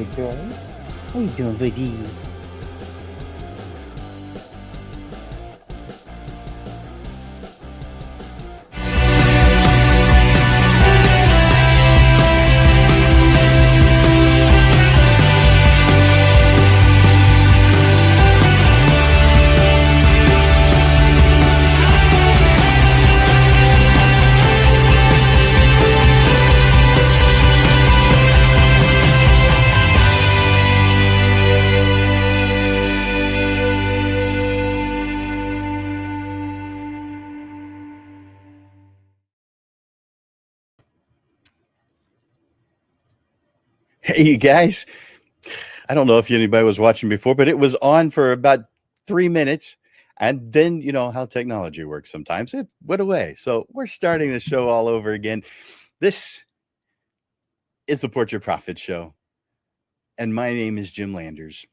good girl. How you doing, buddy? Hey, you guys. I don't know if anybody was watching before, but it was on for about 3 minutes. And then, you know how technology works sometimes. It went away. So we're starting the show all over again. This is the Portrait Profit Show. And my name is Jim Landers.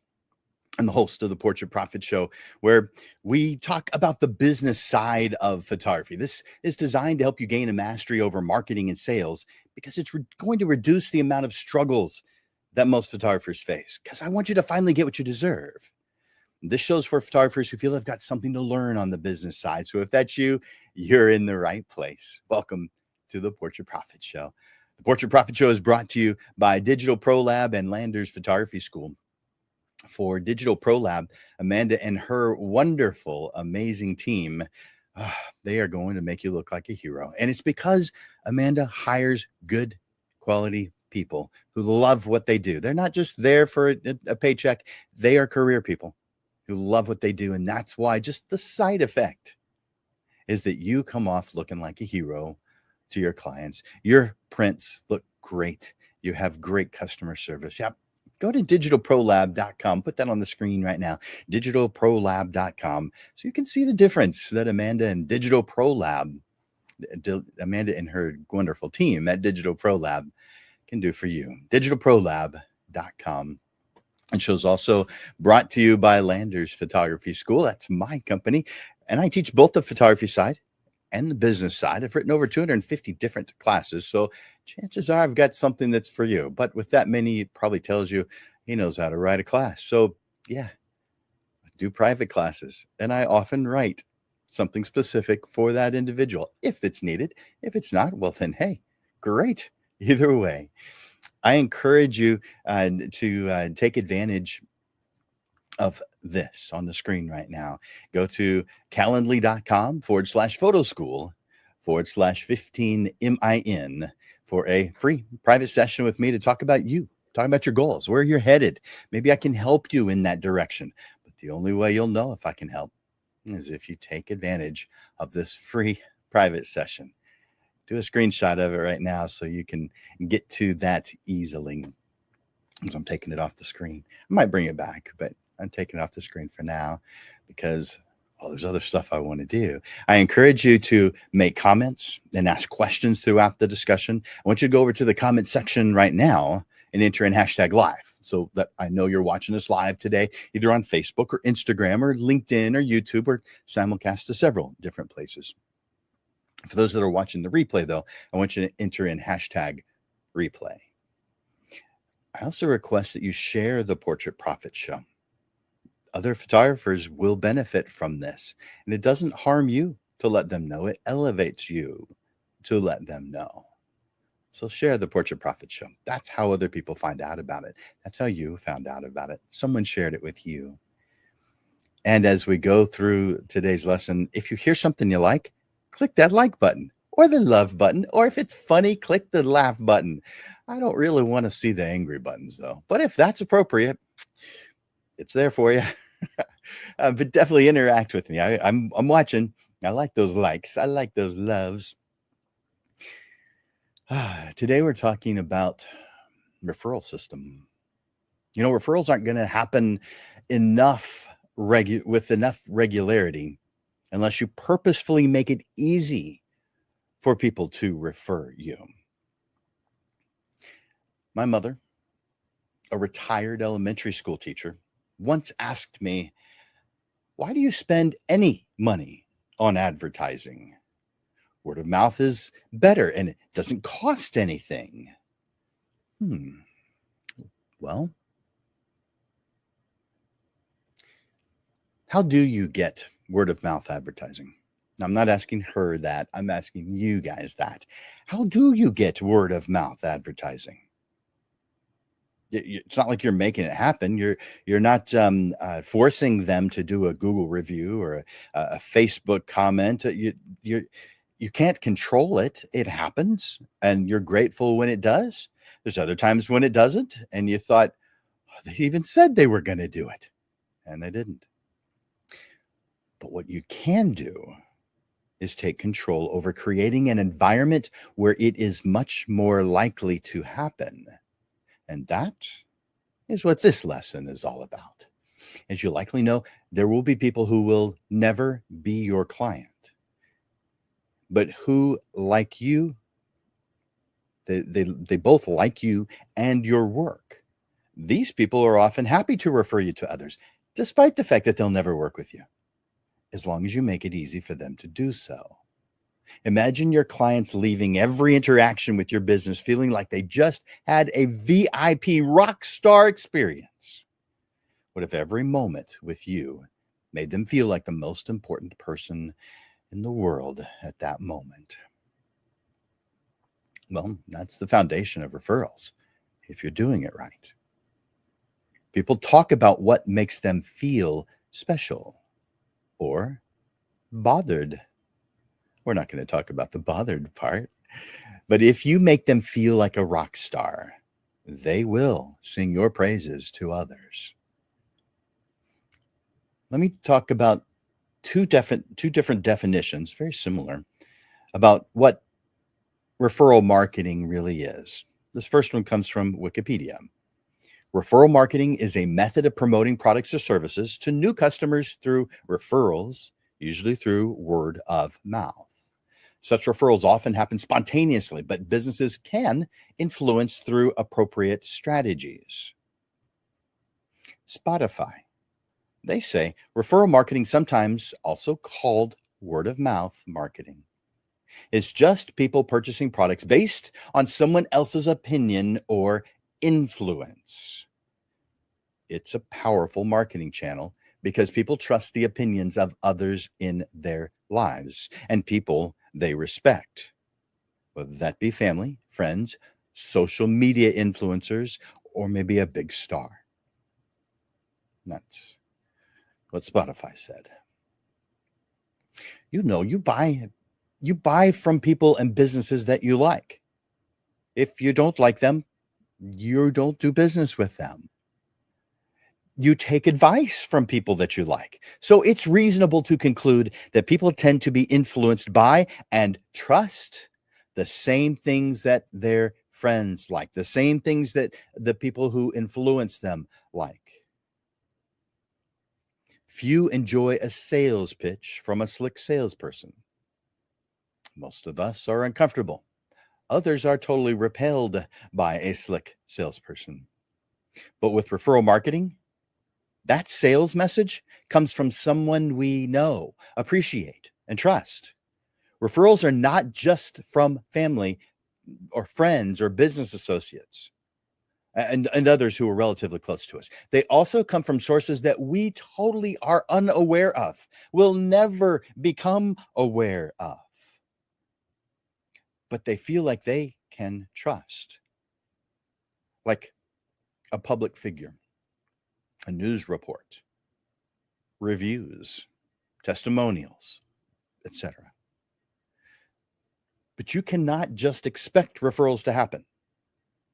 I'm the host of the Portrait Profit Show, where we talk about the business side of photography. This is designed to help you gain a mastery over marketing and sales because it's going to reduce the amount of struggles that most photographers face. Because I want you to finally get what you deserve. This show's for photographers who feel they've got something to learn on the business side. So if that's you, you're in the right place. Welcome to the Portrait Profit Show. The Portrait Profit Show is brought to you by Digital Pro Lab and Landers Photography School. For Digital Pro Lab, Amanda and her wonderful, amazing team, they are going to make you look like a hero. And it's because Amanda hires good quality people who love what they do. They're not just there for a paycheck. They are career people who love what they do. And that's why just the side effect is that you come off looking like a hero to your clients. Your prints look great. You have great customer service. Yep. Go to digitalprolab.com. Put that on the screen right now. Digitalprolab.com. So you can see the difference that Amanda and Digital Pro Lab, Amanda and her wonderful team at Digital Pro Lab can do for you. Digitalprolab.com. And show's also brought to you by Landers Photography School. That's my company. And I teach both the photography side and the business side. I've written over 250 different classes. So chances are I've got something that's for you. But with that many, it probably tells you he knows how to write a class. So yeah, I do private classes. And I often write something specific for that individual if it's needed. If it's not, well then, hey, great. Either way, I encourage you to take advantage of this on the screen right now. Go to calendly.com/photoschool/15min for a free private session with me to talk about you, talk about your goals, where you're headed. Maybe I can help you in that direction. But the only way you'll know if I can help is if you take advantage of this free private session. Do a screenshot of it right now so you can get to that easily. As I'm taking it off the screen. I might bring it back, but I'm taking it off the screen for now because there's other stuff I want to do. I encourage you to make comments and ask questions throughout the discussion. I want you to go over to the comment section right now and enter in #live so that I know you're watching us live today, either on Facebook or Instagram or LinkedIn or YouTube or Simulcast to several different places. For those that are watching the replay, though, I want you to enter in #replay. I also request that you share the Portrait Profit Show. Other photographers will benefit from this, and it doesn't harm you to let them know. It elevates you to let them know. So share the Portrait Profit Show. That's how other people find out about it. That's how you found out about it. Someone shared it with you. And as we go through today's lesson, if you hear something you like, click that like button or the love button, or if it's funny, click the laugh button. I don't really want to see the angry buttons though, but if that's appropriate, it's there for you. But definitely interact with me. I'm watching. I like those likes. I like those loves. Today we're talking about referral system. You know, referrals aren't going to happen with enough regularity unless you purposefully make it easy for people to refer you. My mother, a retired elementary school teacher, once asked me, "Why do you spend any money on advertising? Word of mouth is better and it doesn't cost anything." Well, How do you get word of mouth advertising? I'm not asking her that. I'm asking you guys that. How do you get word of mouth advertising? It's not like you're making it happen. You're not forcing them to do a Google review or a Facebook comment. You can't control it. It happens, and you're grateful when it does. There's other times when it doesn't, and you thought, "Oh, they even said they were going to do it, and they didn't." But what you can do is take control over creating an environment where it is much more likely to happen. And that is what this lesson is all about. As you likely know, there will be people who will never be your client, but who like you. They both like you and your work. These people are often happy to refer you to others, despite the fact that they'll never work with you, as long as you make it easy for them to do so. Imagine your clients leaving every interaction with your business feeling like they just had a VIP rock star experience. What if every moment with you made them feel like the most important person in the world at that moment? Well, that's the foundation of referrals, if you're doing it right. People talk about what makes them feel special or bothered. We're not going to talk about the bothered part. But if you make them feel like a rock star, they will sing your praises to others. Let me talk about two different definitions, very similar, about what referral marketing really is. This first one comes from Wikipedia. Referral marketing is a method of promoting products or services to new customers through referrals, usually through word of mouth. Such referrals often happen spontaneously, but businesses can influence through appropriate strategies. Spotify. They say referral marketing, sometimes also called word of mouth marketing, is just people purchasing products based on someone else's opinion or influence. It's a powerful marketing channel because people trust the opinions of others in their lives and people they respect, whether that be family, friends, social media influencers, or maybe a big star. That's what Spotify said. You buy from people and businesses that you like. If you don't like them, you don't do business with them. You take advice from people that you like. So it's reasonable to conclude that people tend to be influenced by and trust the same things that their friends like, the same things that the people who influence them like. Few enjoy a sales pitch from a slick salesperson. Most of us are uncomfortable. Others are totally repelled by a slick salesperson. But with referral marketing, that sales message comes from someone we know, appreciate, and trust. Referrals are not just from family or friends or business associates and others who are relatively close to us. They also come from sources that we totally are unaware of, will never become aware of, but they feel like they can trust, like a public figure, a news report, reviews, testimonials, etc. But you cannot just expect referrals to happen.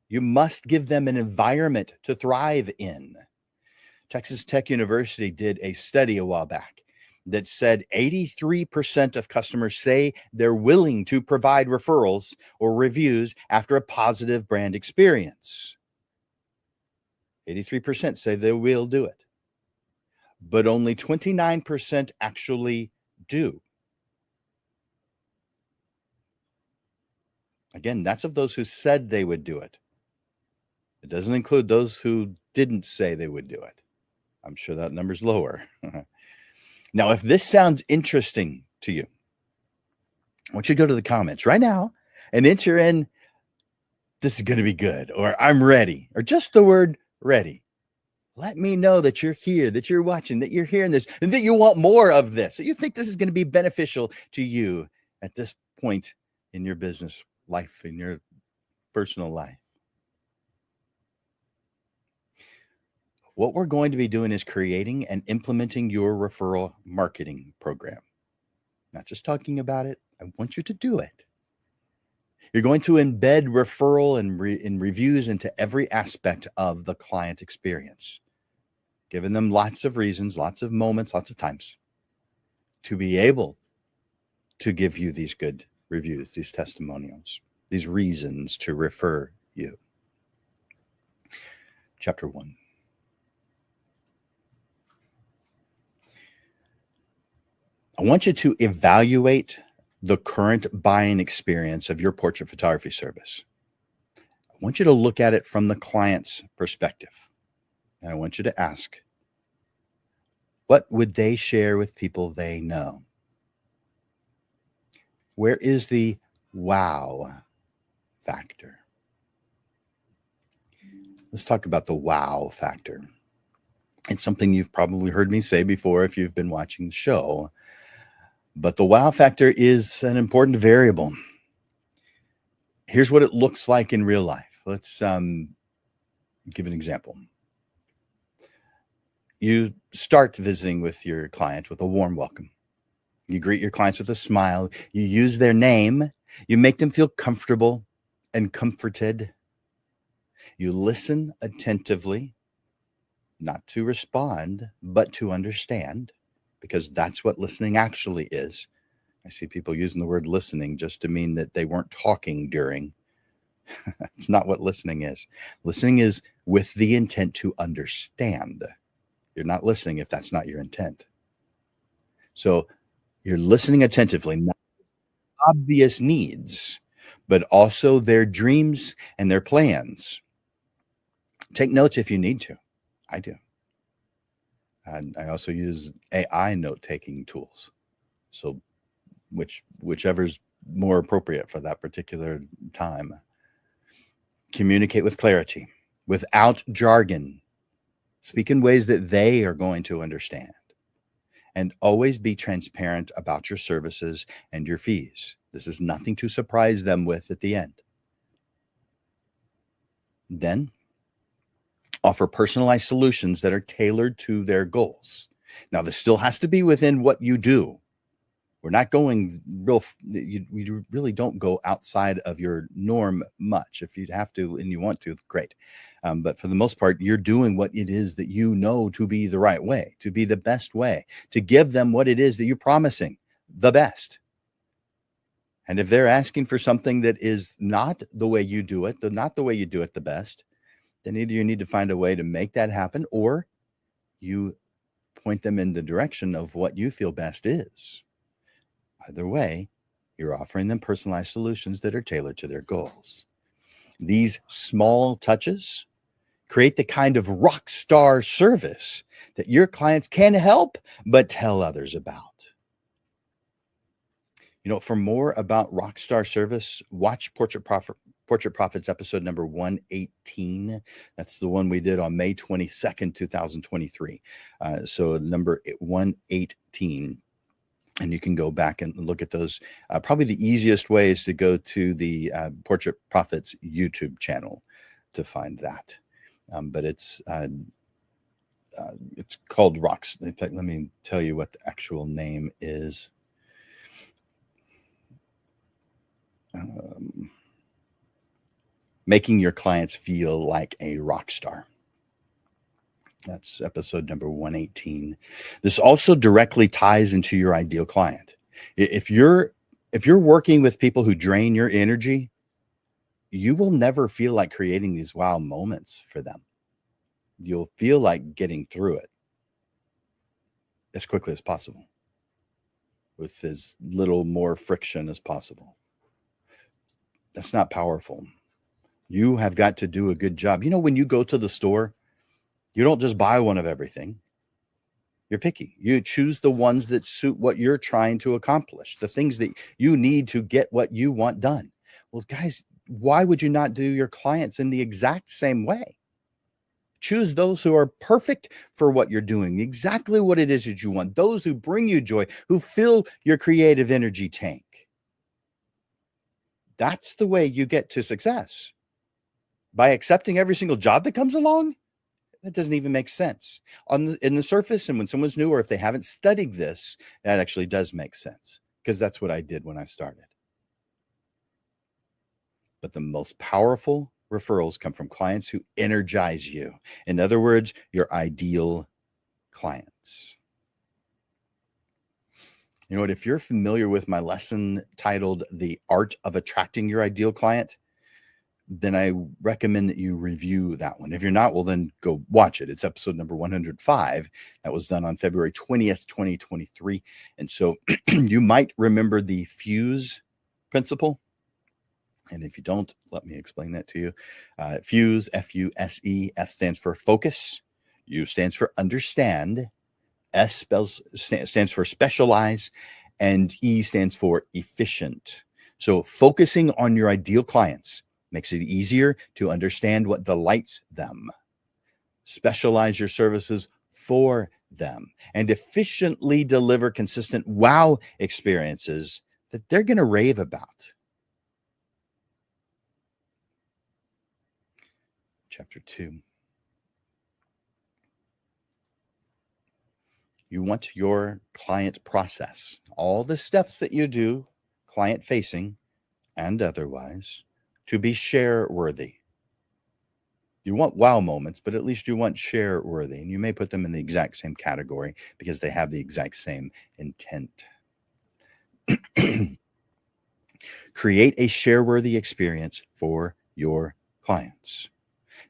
You must give them an environment to thrive in. Texas Tech University did a study a while back that said 83% of customers say they're willing to provide referrals or reviews after a positive brand experience. 83% say they will do it, but only 29% actually do. Again, that's of those who said they would do it. It doesn't include those who didn't say they would do it. I'm sure that number's lower. Now, if this sounds interesting to you, I want you to go to the comments right now and enter in, "This is going to be good," or "I'm ready," or just the word "ready." Let me know that you're here, that you're watching, that you're hearing this, and that you want more of this. That you think this is going to be beneficial to you at this point in your business life, in your personal life. What we're going to be doing is creating and implementing your referral marketing program. Not just talking about it. I want you to do it. You're going to embed referral and reviews into every aspect of the client experience, giving them lots of reasons, lots of moments, lots of times to be able to give you these good reviews, these testimonials, these reasons to refer you. Chapter 1. I want you to evaluate the current buying experience of your portrait photography service. I want you to look at it from the client's perspective. And I want you to ask, what would they share with people they know? Where is the wow factor? Let's talk about the wow factor. It's something you've probably heard me say before if you've been watching the show. But the wow factor is an important variable. Here's what it looks like in real life. Let's give an example. You start visiting with your client with a warm welcome. You greet your clients with a smile. You use their name. You make them feel comfortable and comforted. You listen attentively, not to respond, but to understand, because that's what listening actually is. I see people using the word listening just to mean that they weren't talking during. It's not what listening is. Listening is with the intent to understand. You're not listening if that's not your intent. So you're listening attentively, not obvious needs, but also their dreams and their plans. Take notes if you need to. I do. And I also use AI note-taking tools. So whichever's more appropriate for that particular time. Communicate with clarity, without jargon. Speak in ways that they are going to understand. And always be transparent about your services and your fees. This is nothing to surprise them with at the end. Then, offer personalized solutions that are tailored to their goals. Now, this still has to be within what you do. We're not going we really don't go outside of your norm much. If you have to and you want to, great. But for the most part, you're doing what it is that you know to be the right way, to be the best way, to give them what it is that you're promising, the best. And if they're asking for something that is not the way you do it, not the way you do it the best, then either you need to find a way to make that happen, or you point them in the direction of what you feel best is. Either way, you're offering them personalized solutions that are tailored to their goals. These small touches create the kind of rock star service that your clients can help but tell others about. For more about rockstar service, watch Portrait Profits episode number 118. That's the one we did on May 22nd, 2023. So number 118. And you can go back and look at those. Probably the easiest way is to go to the Portrait Profits YouTube channel to find that. But it's called Rocks. In fact, let me tell you what the actual name is. Making your clients feel like a rock star. That's episode number 118. This also directly ties into your ideal client. If you're working with people who drain your energy, you will never feel like creating these wow moments for them. You'll feel like getting through it as quickly as possible, with as little more friction as possible. That's not powerful. You have got to do a good job. When you go to the store, you don't just buy one of everything. You're picky. You choose the ones that suit what you're trying to accomplish, the things that you need to get what you want done. Well, guys, why would you not do your clients in the exact same way? Choose those who are perfect for what you're doing, exactly what it is that you want, those who bring you joy, who fill your creative energy tank. That's the way you get to success. By accepting every single job that comes along, that doesn't even make sense. In the surface, and when someone's new or if they haven't studied this, that actually does make sense, because that's what I did when I started. But the most powerful referrals come from clients who energize you. In other words, your ideal clients. You know what? If you're familiar with my lesson titled The Art of Attracting Your Ideal Client, then I recommend that you review that one. If you're not, well, then go watch it. It's episode number 105. That was done on February 20th, 2023. And so you might remember the FUSE principle. And if you don't, let me explain that to you. FUSE, F-U-S-E, F stands for focus. U stands for understand. S stands for specialize. And E stands for efficient. So focusing on your ideal clients makes it easier to understand what delights them. Specialize your services for them and efficiently deliver consistent wow experiences that they're going to rave about. Chapter 2. You want your client process, all the steps that you do, client facing and otherwise, to be share worthy. You want wow moments, but at least you want share worthy. And you may put them in the exact same category because they have the exact same intent. Create a share worthy experience for your clients.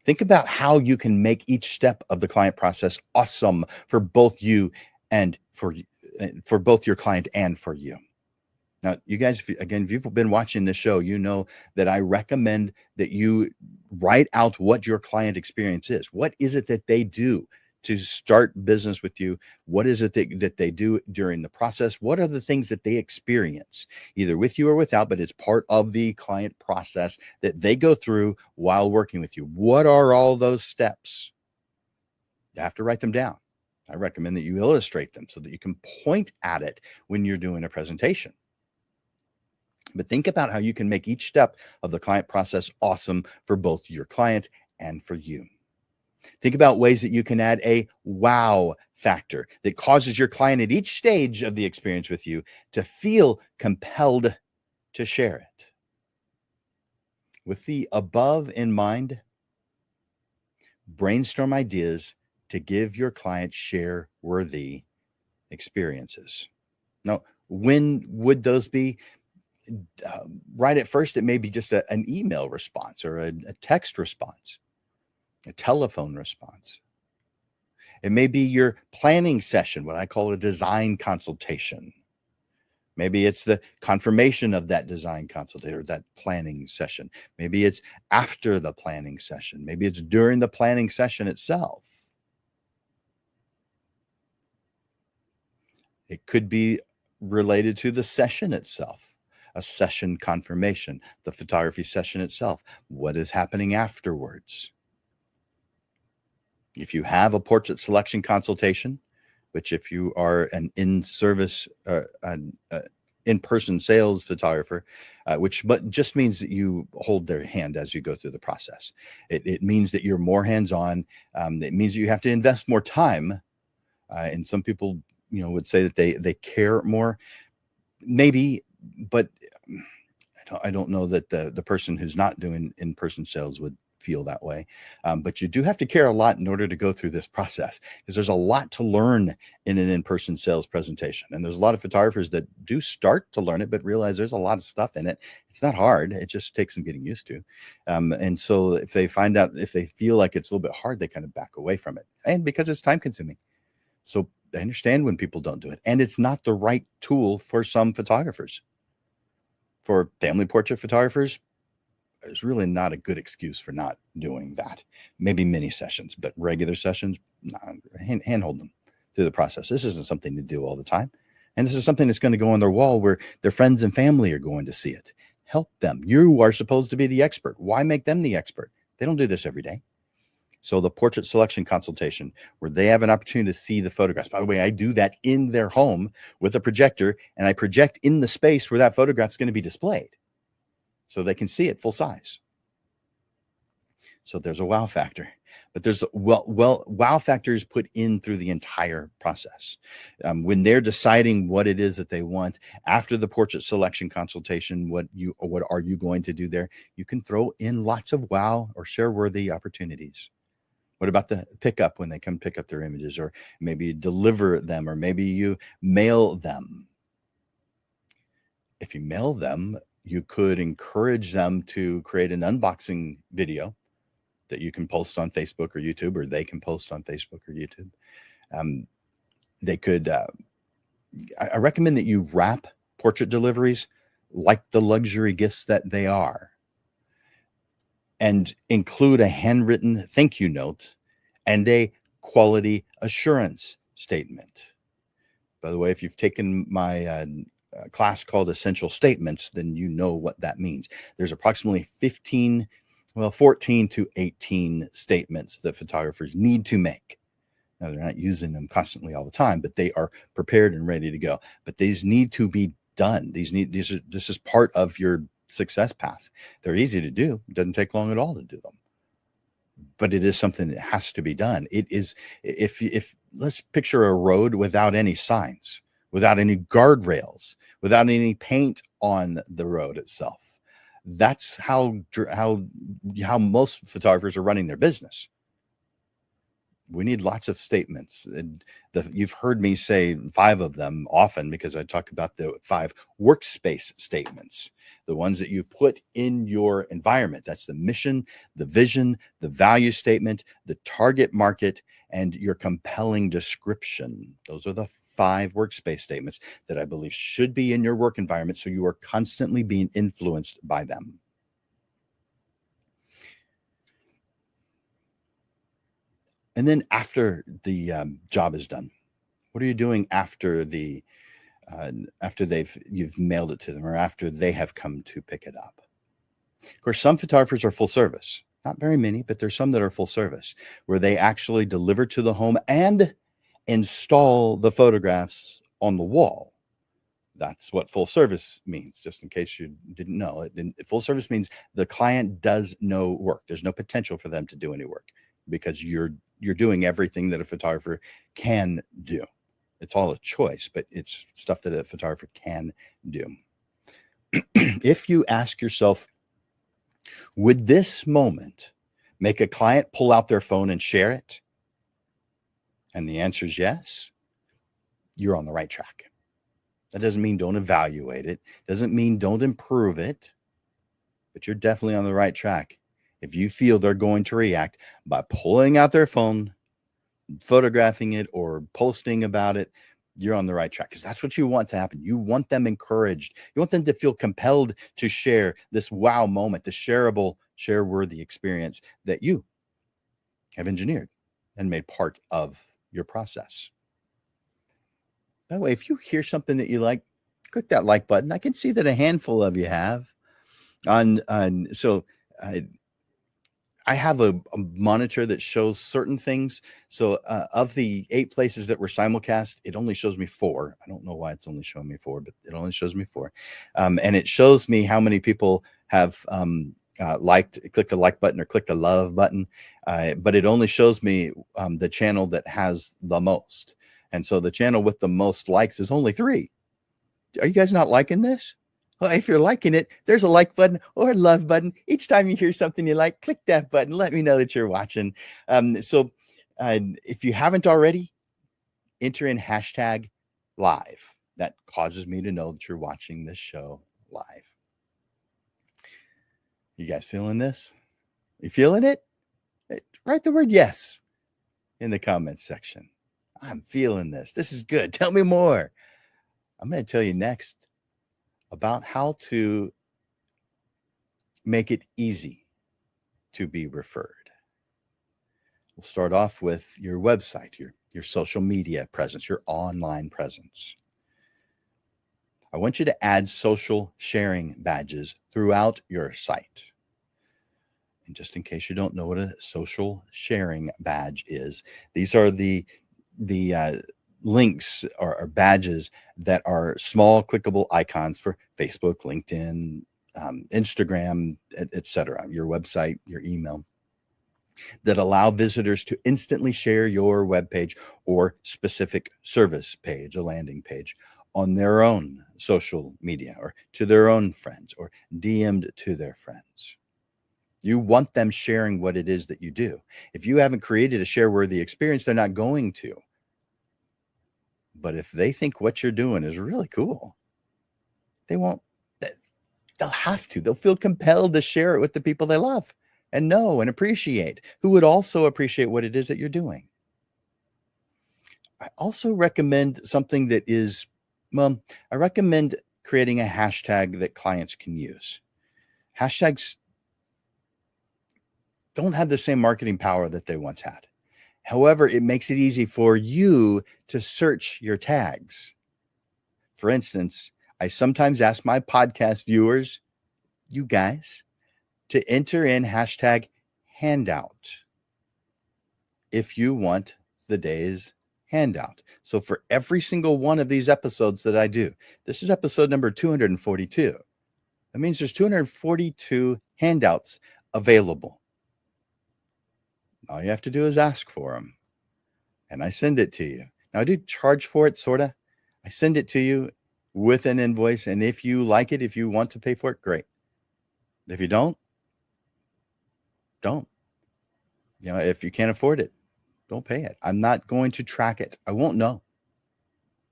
Think about how you can make each step of the client process awesome for both you and for both your client and for you. Now, you guys, if you've been watching this show, you know that I recommend that you write out what your client experience is. What is it that they do to start business with you? What is it that they do during the process? What are the things that they experience, either with you or without, but it's part of the client process that they go through while working with you? What are all those steps? You have to write them down. I recommend that you illustrate them so that you can point at it when you're doing a presentation. But think about how you can make each step of the client process awesome for both your client and for you. Think about ways that you can add a wow factor that causes your client at each stage of the experience with you to feel compelled to share it. With the above in mind, brainstorm ideas to give your client share-worthy experiences. Now, when would those be? Right at first, it may be just an email response or a text response, a telephone response. It may be your planning session, what I call a design consultation. Maybe it's the confirmation of that design consultation or that planning session. Maybe it's after the planning session. Maybe it's during the planning session itself. It could be related to the session itself. A session confirmation, the photography session itself, what is happening afterwards. If you have a portrait selection consultation, which if you are an in-service, in-person sales photographer, but just means that you hold their hand as you go through the process. It means that you're more hands-on. It means that you have to invest more time. And some people, would say that they care more. Maybe, but I don't know that the person who's not doing in-person sales would feel that way. But you do have to care a lot in order to go through this process, because there's a lot to learn in an in-person sales presentation. And there's a lot of photographers that do start to learn it, but realize there's a lot of stuff in it. It's not hard. It just takes some getting used to. And so if they feel like it's a little bit hard, they kind of back away from it. And because it's time consuming. So I understand when people don't do it. And it's not the right tool for some photographers. For family portrait photographers, there's really not a good excuse for not doing that. Maybe mini sessions, but regular sessions, handhold them through the process. This isn't something to do all the time. And this is something that's going to go on their wall where their friends and family are going to see it. Help them. You are supposed to be the expert. Why make them the expert? They don't do this every day. So the portrait selection consultation, where they have an opportunity to see the photographs. By the way, I do that in their home with a projector, and I project in the space where that photograph is going to be displayed so they can see it full size. So there's a wow factor, but there's wow factors put in through the entire process. When they're deciding what it is that they want after the portrait selection consultation, what are you going to do there? You can throw in lots of wow or share worthy opportunities. What about the pickup when they come pick up their images, or maybe you deliver them, or maybe you mail them? If you mail them, you could encourage them to create an unboxing video that you can post on Facebook or YouTube, or they can post on Facebook or YouTube. They could, I recommend that you wrap portrait deliveries like the luxury gifts that they are, and include a handwritten thank you note and a quality assurance statement. By the way, if you've taken my class called Essential Statements, then you know what that means. There's approximately 14 to 18 statements that photographers need to make. Now, they're not using them constantly all the time, but they are prepared and ready to go. But these need to be done. This is part of your success path. They're easy to do. It doesn't take long at all to do them. But it is something that has to be done. It is, if let's picture a road without any signs, without any guardrails, without any paint on the road itself. That's how most photographers are running their business. We need lots of statements. You've heard me say 5 of them often, because I talk about the 5 workspace statements, the ones that you put in your environment. That's the mission, the vision, the value statement, the target market, and your compelling description. Those are the 5 workspace statements that I believe should be in your work environment, so you are constantly being influenced by them. And then after the job is done, what are you doing after you've mailed it to them, or after they have come to pick it up? Of course, some photographers are full service. Not very many, but there's some that are full service, where they actually deliver to the home and install the photographs on the wall. That's what full service means, just in case you didn't know. Full service means the client does no work. There's no potential for them to do any work, because you're doing everything that a photographer can do. It's all a choice, but it's stuff that a photographer can do. If you ask yourself, would this moment make a client pull out their phone and share it? And the answer is yes, you're on the right track. That doesn't mean don't evaluate it. Doesn't mean don't improve it, but you're definitely on the right track. If you feel they're going to react by pulling out their phone, photographing it, or posting about it, you're on the right track, because that's what you want to happen. You want them encouraged. You want them to feel compelled to share this wow moment, the shareable, share-worthy experience that you have engineered and made part of your process. By the way, if you hear something that you like, click that like button. I can see that a handful of you have. I have a monitor that shows certain things. So of the 8 places that were simulcast, it only shows me 4. I don't know why it's only showing me 4, but it only shows me 4. And it shows me how many people have clicked the like button or clicked the love button. But it only shows me the channel that has the most. And so the channel with the most likes is only 3. Are you guys not liking this? Well, if you're liking it, there's a like button or a love button. Each time you hear something you like, click that button. Let me know that you're watching. So if you haven't already, enter in hashtag live. That causes me to know that you're watching this show live. You guys feeling this? You feeling it? Write the word yes in the comments section. I'm feeling this. This is good. Tell me more. I'm going to tell you next about how to make it easy to be referred. We'll start off with your website, your social media presence, your online presence. I want you to add social sharing badges throughout your site. And just in case you don't know what a social sharing badge is, these are the links or badges that are small clickable icons for Facebook, LinkedIn, Instagram, etc., your website, your email, that allow visitors to instantly share your webpage or specific service page, a landing page, on their own social media or to their own friends or DM'd to their friends. You want them sharing what it is that you do. If you haven't created a share-worthy experience, they're not going to. But if they think what you're doing is really cool, they won't. They'll have to. They'll feel compelled to share it with the people they love and know and appreciate, who would also appreciate what it is that you're doing. I also recommend something that is, well, I recommend creating a hashtag that clients can use. Hashtags don't have the same marketing power that they once had. However, it makes it easy for you to search your tags. For instance, I sometimes ask my podcast viewers, you guys, to enter in hashtag handout if you want the day's handout. So for every single one of these episodes that I do, this is episode number 242. That means there's 242 handouts available. All you have to do is ask for them, and I send it to you. Now, I do charge for it, sort of. I send it to you with an invoice, and if you like it, if you want to pay for it, great. If you don't. If you can't afford it, don't pay it. I'm not going to track it. I won't know.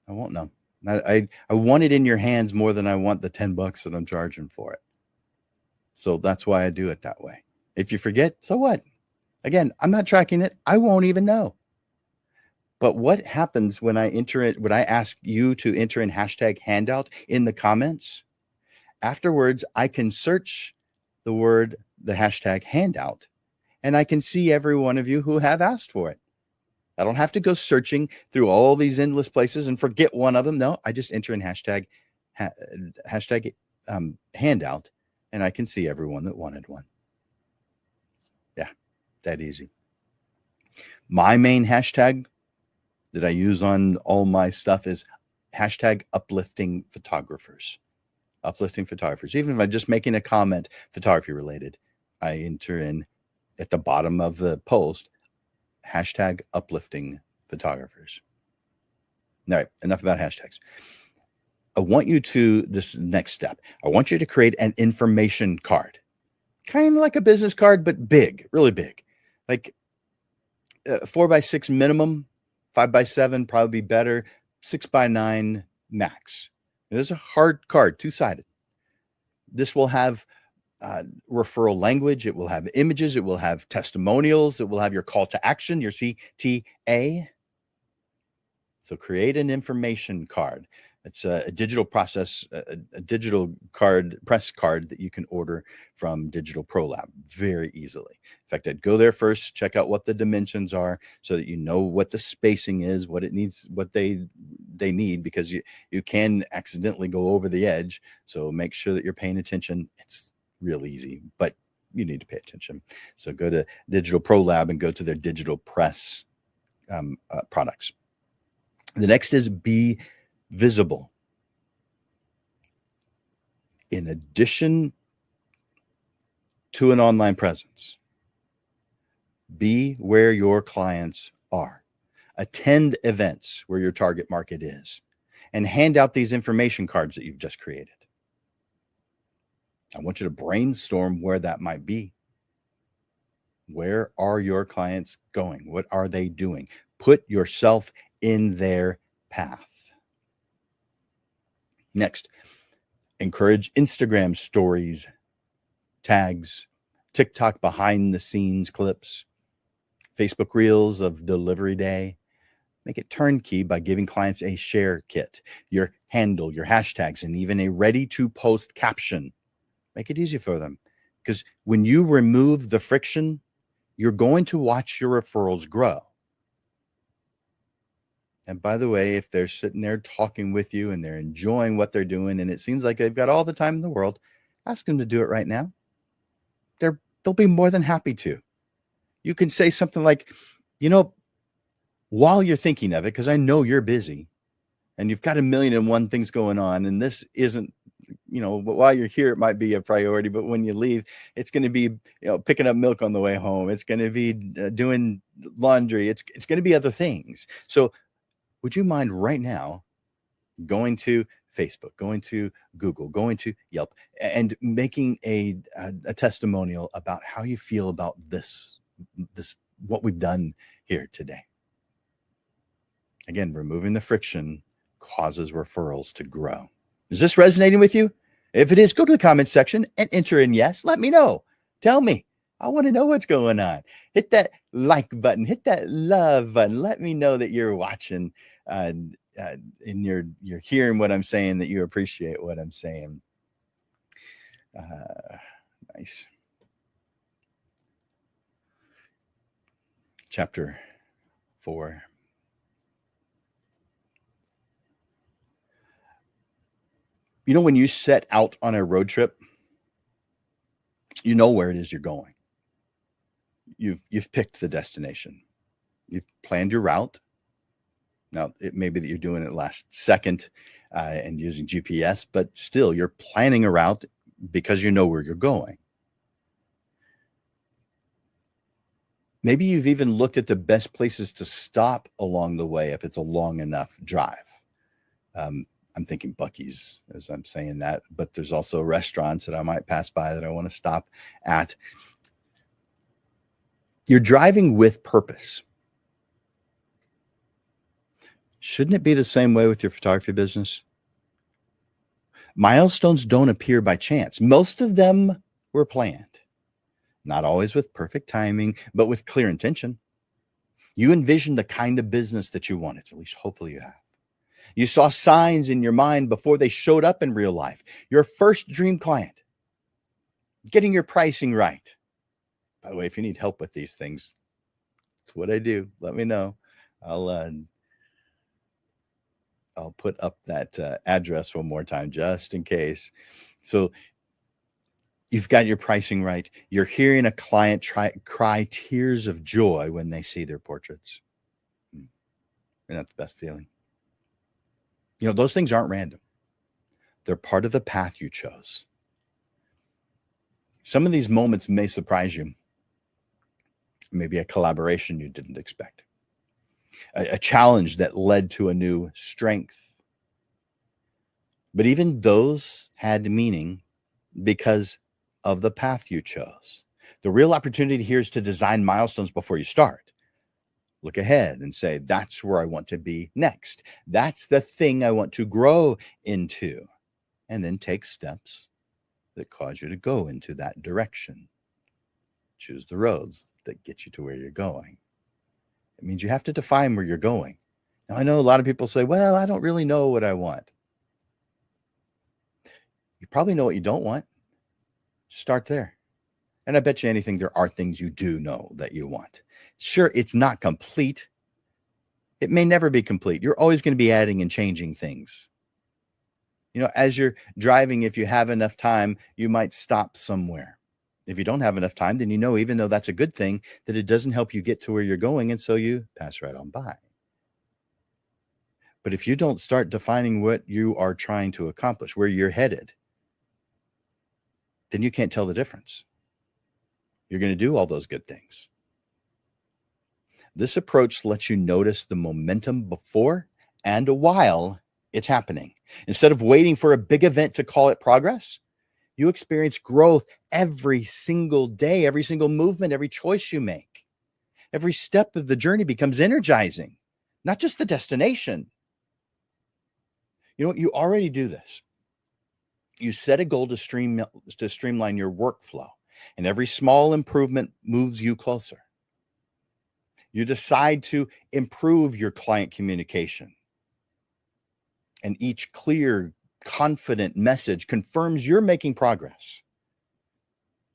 I want it in your hands more than I want the $10 that I'm charging for it. So that's why I do it that way. If you forget, so what? Again, I'm not tracking it. I won't even know. But what happens when I enter it, when I ask you to enter in hashtag handout in the comments? Afterwards, I can search the hashtag handout, and I can see every one of you who have asked for it. I don't have to go searching through all these endless places and forget one of them. No, I just enter in hashtag handout, and I can see everyone that wanted one. Yeah, that easy. My main hashtag that I use on all my stuff is hashtag uplifting photographers. Uplifting photographers. Even if I'm just making a comment photography related, I enter in at the bottom of the post hashtag uplifting photographers. All right, enough about hashtags. I want you to, this next step, I want you to create an information card. Kind of like a business card, but big, really big. Like 4x6 minimum, 5x7 probably be better, 6x9 max. It is a hard card, two-sided. This will have referral language. It will have images. It will have testimonials. It will have your call to action, your CTA. So create an information card. It's a digital process, a digital card, press card that you can order from Digital Pro Lab very easily. In fact, I'd go there first, check out what the dimensions are so that you know what the spacing is, what it needs, what they need, because you can accidentally go over the edge. So make sure that you're paying attention. It's real easy, but you need to pay attention. So go to Digital Pro Lab and go to their digital press products. The next is be visible. In addition to an online presence, be where your clients are. Attend events where your target market is, and hand out these information cards that you've just created. I want you to brainstorm where that might be. Where are your clients going? What are they doing? Put yourself in their path. Next, encourage Instagram stories, tags, TikTok behind the scenes clips, Facebook reels of delivery day. Make it turnkey by giving clients a share kit, your handle, your hashtags, and even a ready to post caption. Make it easy for them, because when you remove the friction, you're going to watch your referrals grow. And by the way, if they're sitting there talking with you and they're enjoying what they're doing and it seems like they've got all the time in the world, ask them to do it right now. They're they'll be more than happy to. You can say something like, while you're thinking of it, because I know you're busy and you've got 1,000,001 things going on, and this isn't, but while you're here, it might be a priority, but when you leave, it's going to be, picking up milk on the way home. It's going to be doing laundry. It's going to be other things. So would you mind right now going to Facebook, going to Google, going to Yelp, and making a testimonial about how you feel about this, what we've done here today? Again, removing the friction causes referrals to grow. Is this resonating with you? If it is, go to the comments section and enter in yes. Let me know. Tell me. I want to know what's going on. Hit that like button. Hit that love button. Let me know that you're watching and you're hearing what I'm saying, that you appreciate what I'm saying. Nice. Chapter 4. When you set out on a road trip, you know where it is you're going. You've picked the destination. You've planned your route. Now, it may be that you're doing it last second and using GPS, but still you're planning a route because you know where you're going. Maybe you've even looked at the best places to stop along the way if it's a long enough drive. I'm thinking Buc-ee's as I'm saying that, but there's also restaurants that I might pass by that I want to stop at. You're driving with purpose. Shouldn't it be the same way with your photography business? Milestones don't appear by chance. Most of them were planned, not always with perfect timing, but with clear intention. You envisioned the kind of business that you wanted, at least hopefully you have. You saw signs in your mind before they showed up in real life. Your first dream client, getting your pricing right. By the way, if you need help with these things, it's what I do. Let me know. I'll put up that address one more time just in case. So you've got your pricing right. You're hearing a client cry tears of joy when they see their portraits. Isn't that the best feeling? Those things aren't random. They're part of the path you chose. Some of these moments may surprise you. Maybe a collaboration you didn't expect. A challenge that led to a new strength. But even those had meaning because of the path you chose. The real opportunity here is to design milestones before you start. Look ahead and say, that's where I want to be next. That's the thing I want to grow into. And then take steps that cause you to go into that direction. Choose the roads that get you to where you're going. It means you have to define where you're going. Now, I know a lot of people say, well, I don't really know what I want. You probably know what you don't want. Start there. And I bet you anything, there are things you do know that you want. Sure, it's not complete. It may never be complete. You're always going to be adding and changing things. As you're driving, if you have enough time, you might stop somewhere. If you don't have enough time, then even though that's a good thing, that it doesn't help you get to where you're going, and so you pass right on by. But if you don't start defining what you are trying to accomplish, where you're headed, then you can't tell the difference. You're going to do all those good things. This approach lets you notice the momentum before and while it's happening. Instead of waiting for a big event to call it progress, you experience growth every single day, every single movement, every choice you make. Every step of the journey becomes energizing, not just the destination. You already do this. You set a goal to streamline your workflow, and every small improvement moves you closer. You decide to improve your client communication, and each clear, confident message confirms you're making progress.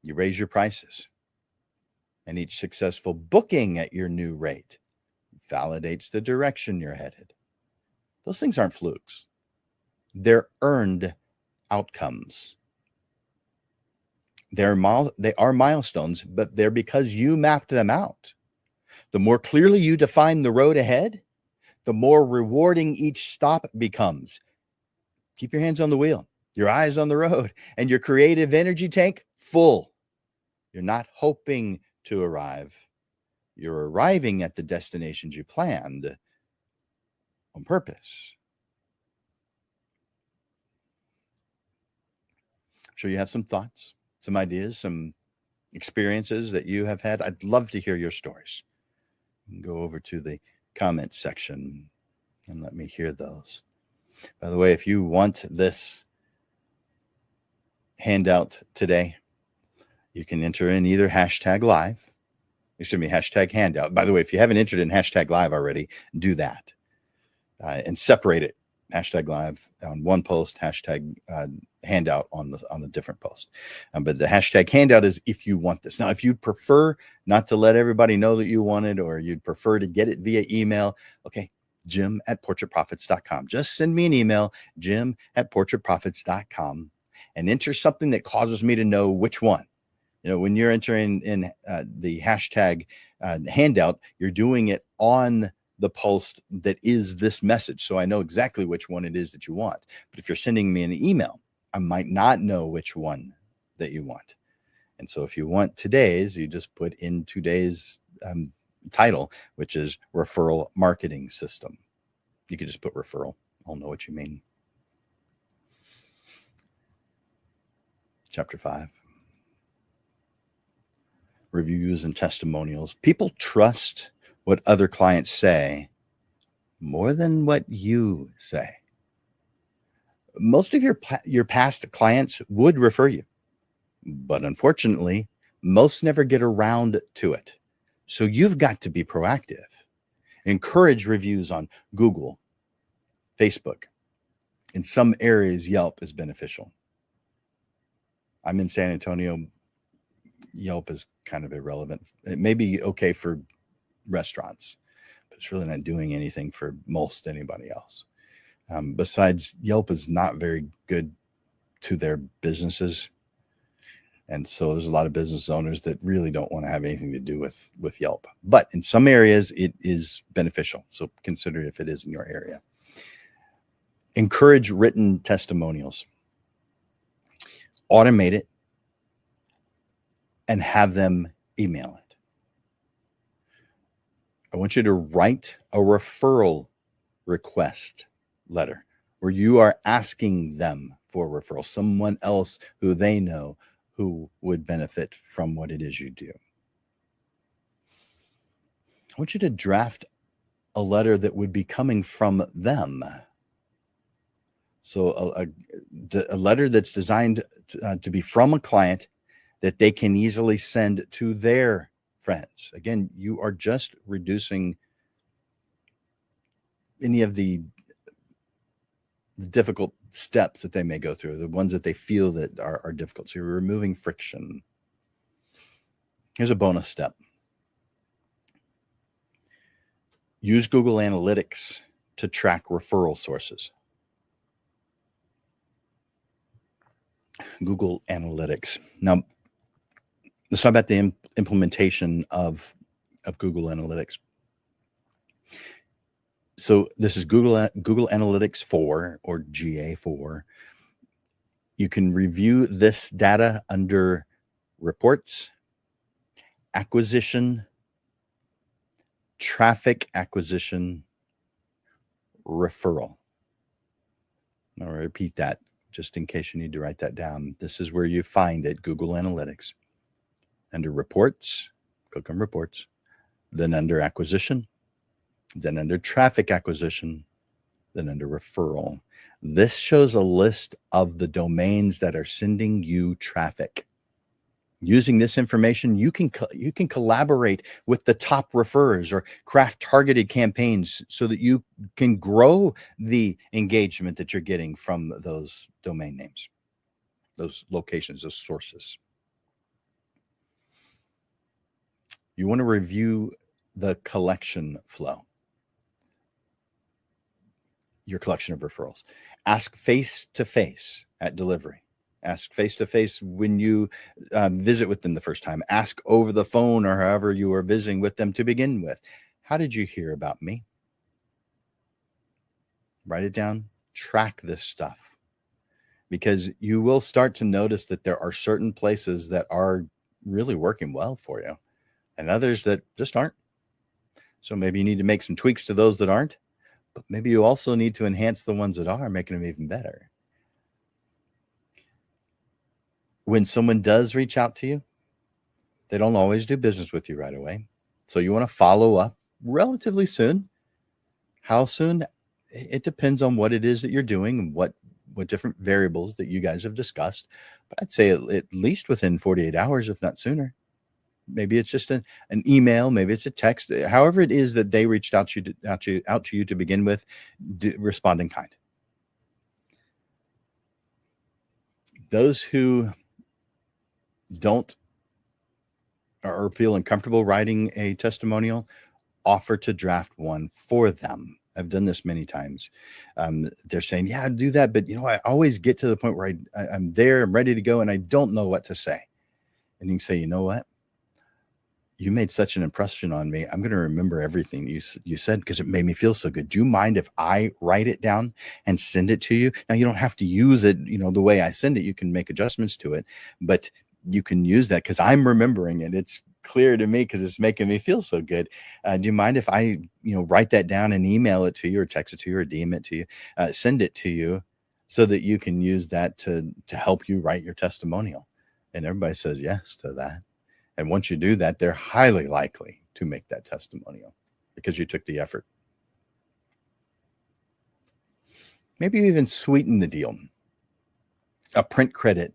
You raise your prices, and each successful booking at your new rate validates the direction you're headed. Those things aren't flukes. They're earned outcomes. they are milestones, but they're because you mapped them out. The more clearly you define the road ahead, the more rewarding each stop becomes. Keep your hands on the wheel, your eyes on the road, and your creative energy tank full. You're not hoping to arrive. You're arriving at the destinations you planned on purpose. I'm sure you have some thoughts, some ideas, some experiences that you have had. I'd love to hear your stories. Go over to the comments section and let me hear those. By the way, if you want this handout today, you can enter in either hashtag handout. By the way, if you haven't entered in hashtag live already, do that and separate it. Hashtag live on one post, hashtag handout on a different post. But the hashtag handout is if you want this. Now, if you'd prefer not to let everybody know that you want it, or you'd prefer to get it via email, okay, jim@portraitprofits.com. Just send me an email, jim@portraitprofits.com, and enter something that causes me to know which one. You know, when you're entering in the hashtag handout, you're doing it on the post that is this message. So I know exactly which one it is that you want. But if you're sending me an email, I might not know which one that you want. And so if you want today's, you just put in today's title, which is Referral Marketing System. You could just put referral. I'll know what you mean. Chapter 5. Reviews and testimonials. People trust what other clients say more than what you say. Most of your past clients would refer you, but unfortunately, most never get around to it. So you've got to be proactive. Encourage reviews on Google, Facebook. In some areas, Yelp is beneficial. I'm in San Antonio. Yelp is kind of irrelevant. It may be okay for restaurants, but it's really not doing anything for most anybody else. Besides, Yelp is not very good to their businesses. And so there's a lot of business owners that really don't want to have anything to do with Yelp. But in some areas, it is beneficial. So consider if it is in your area. Encourage written testimonials. Automate it and have them email it. I want you to write a referral request letter where you are asking them for a referral, someone else who they know who would benefit from what it is you do. I want you to draft a letter that would be coming from them. So a letter that's designed to be from a client that they can easily send to their friends. Again, you are just reducing any of the difficult steps that they may go through, the ones that they feel that are difficult. So you're removing friction. Here's a bonus step. Use Google Analytics to track referral sources. Google Analytics. Now, let's talk about the implementation of Google Analytics. So this is Google Analytics 4 or GA4. You can review this data under Reports, Acquisition, Traffic Acquisition, Referral. I'll repeat that just in case you need to write that down. This is where you find it, Google Analytics. Under Reports, click on Reports, then under Acquisition, then under Traffic Acquisition, then under Referral. This shows a list of the domains that are sending you traffic. Using this information, you can collaborate with the top referrers or craft targeted campaigns so that you can grow the engagement that you're getting from those domain names, those locations, those sources. You want to review the collection flow, your collection of referrals. Ask face-to-face at delivery. Ask face to face when you visit with them the first time. Ask over the phone or however you are visiting with them to begin with. How did you hear about me? Write it down. Track this stuff, because you will start to notice that there are certain places that are really working well for you and others that just aren't. So maybe you need to make some tweaks to those that aren't, but maybe you also need to enhance the ones that are, making them even better. When someone does reach out to you, they don't always do business with you right away. So you want to follow up relatively soon. How soon? It depends on what it is that you're doing and what different variables that you guys have discussed. But I'd say at least within 48 hours, if not sooner. Maybe it's just an email, maybe it's a text. However it is that they reached out to you to begin with, respond in kind. Those who don't or feel uncomfortable writing a testimonial, offer to draft one for them. I've done this many times. They're saying, yeah, do that. But, I always get to the point where I'm there, I'm ready to go, and I don't know what to say. And you can say, you know what? You made such an impression on me. I'm going to remember everything you said because it made me feel so good. Do you mind if I write it down and send it to you? Now, you don't have to use it, the way I send it. You can make adjustments to it, but you can use that because I'm remembering it. It's clear to me because it's making me feel so good. Do you mind if I, write that down and email it to you or text it to you or DM it to you, send it to you so that you can use that to help you write your testimonial? And everybody says yes to that. And once you do that, they're highly likely to make that testimonial because you took the effort. Maybe you even sweeten the deal. A print credit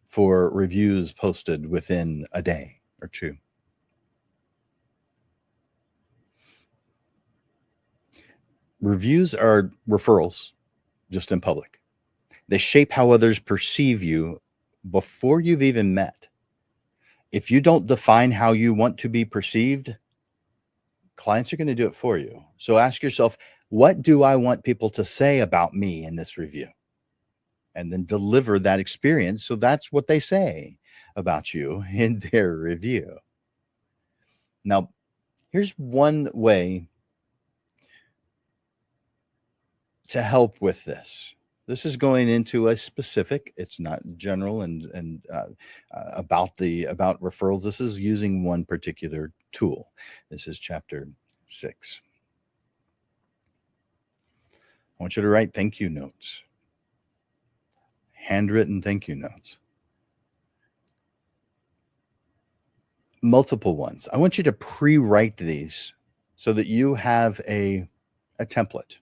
for reviews posted within a day or two. Reviews are referrals, just in public. They shape how others perceive you before you've even met. If you don't define how you want to be perceived, clients are going to do it for you. So ask yourself, what do I want people to say about me in this review? And then deliver that experience. So that's what they say about you in their review. Now, here's one way to help with this. This is going into a specific, it's not general and about referrals. This is using one particular tool. This is chapter 6. I want you to write thank you notes, handwritten thank you notes, multiple ones. I want you to pre-write these so that you have a template.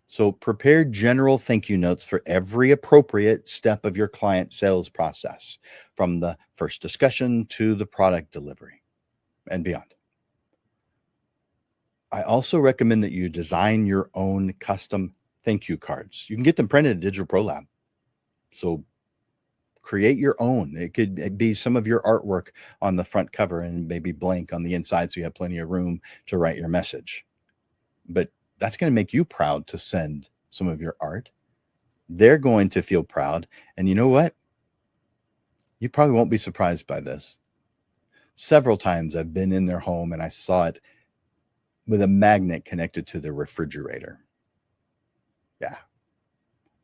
So prepare general thank you notes for every appropriate step of your client sales process, from the first discussion to the product delivery and beyond. I also recommend that you design your own custom thank you cards. You can get them printed at Digital Pro Lab. So create your own. It could be some of your artwork on the front cover and maybe blank on the inside so you have plenty of room to write your message. But that's going to make you proud to send some of your art. They're going to feel proud. And you know what? You probably won't be surprised by this. Several times I've been in their home and I saw it with a magnet connected to the refrigerator. Yeah.